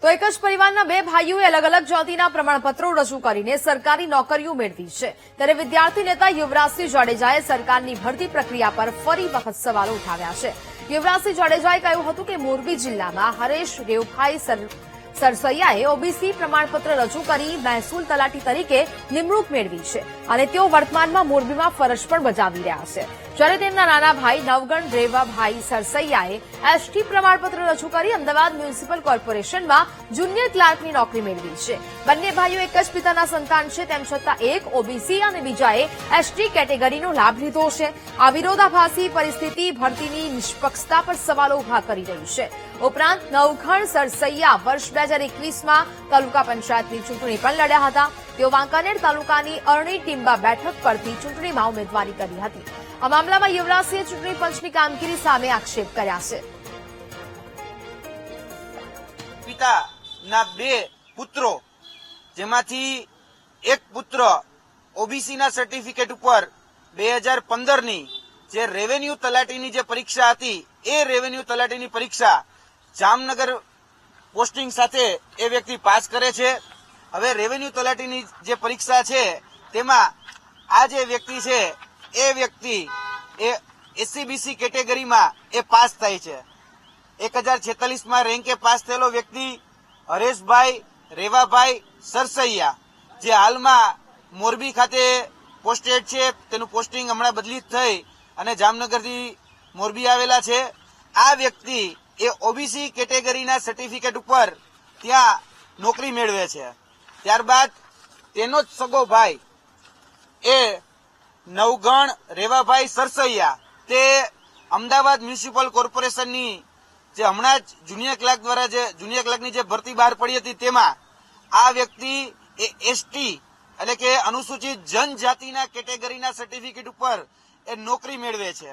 તો એક જ પરિવારના બે ભાઈઓએ અલગ અલગ જાતિના પ્રમાણપત્રો રજૂ કરીને સરકારી નોકરીઓ મેળવી છે। ત્યારે વિદ્યાર્થી નેતા યુવરાજસિંહ જાડેજાએ સરકારની ભરતી પ્રક્રિયા પર ફરી વખત સવાલો ઉઠાવ્યા છે। યુવરાજસિંહ જાડેજાએ કહ્યું હતું કે મોરબી જિલ્લામાં હરેશ રેવભાઈ સરસૈયાએ ઓબીસી પ્રમાણપત્ર રજૂ કરી મહેસૂલ તલાટી તરીકે નિમણૂક મેળવી છે અને તેઓ વર્તમાનમાં મોરબીમાં ફરજ પણ બજાવી રહ્યા છે। જ્યારે તેમના નાના ભાઈ નવગણ રેવાભાઈ સરસૈયાએ એસટી પ્રમાણપત્ર રજૂ કરી અમદાવાદ મ્યુનિસિપલ કોર્પોરેશનમાં જુનિયર ક્લાર્કની નોકરી મેળવી છે। બંને ભાઈઓ એક જ પિતાના સંતાન છે, તેમ છતાં એક ઓબીસી અને બીજાએ એસટી કેટેગરીનો લાભ લીધો છે। આ વિરોધાભાસી પરિસ્થિતિ ભરતીની નિષ્પક્ષતા પર સવાલો ઉભા કરી રહી છે। ઉપરાંત નવગણ સરસૈયા વર્ષ 2021માં તાલુકા પંચાયતની ચૂંટણી પણ લડ્યા હતા। તેઓ વાંકાનેર તાલુકાની અરણી ટીંબા બેઠક પરથી ચૂંટણીમાં ઉમેદવારી કરી હતી। આ મામલામાં યુવરાજસિંહે ચૂંટણી પંચની કામગીરી સામે આક્ષેપ કર્યા છે। પિતાના બે પુત્રો, જેમાંથી એક પુત્ર ઓબીસીના સર્ટિફિકેટ ઉપર 2015ની જે રેવન્યુ તલાટીની જે પરીક્ષા હતી, એ રેવન્યુ તલાટીની પરીક્ષા જામનગર પોસ્ટિંગ સાથે એ વ્યક્તિ પાસ કરે છે। હવે રેવન્યુ તલાટીની જે પરીક્ષા છે તેમાં આ જે વ્યક્તિ છે એ વ્યક્તિ એ એસસીબીસી કેટેગરીમાં એ પાસ થાય છે। 1046માં રેન્કે પાસ થયેલો વ્યક્તિ હરેશભાઈ રેવાભાઈ સરસૈયા, જે હાલમાં મોરબી ખાતે પોસ્ટેડ છે, તેનું પોસ્ટિંગ હમણાં બદલી થઈ અને જામનગરથી મોરબી આવેલા છે। આ વ્યક્તિ એ ઓબીસી કેટેગરીના સર્ટિફિકેટ ઉપર ત્યાં નોકરી મેળવે છે। ત્યારબાદ તેનો જ સગો ભાઈ એ નવગણ રેવાભાઈ સરસૈયા, તે અમદાવાદ મ્યુનિસિપલ કોર્પોરેશનની જે હમણાં જ જુનિયર ક્લાર્ક દ્વારા જે જુનિયર ક્લાર્કની જે ભરતી બહાર પડી હતી તેમાં આ વ્યક્તિ એ એસટી એટલે કે અનુસૂચિત જનજાતિના કેટેગરીના સર્ટિફિકેટ ઉપર એ નોકરી મેળવે છે।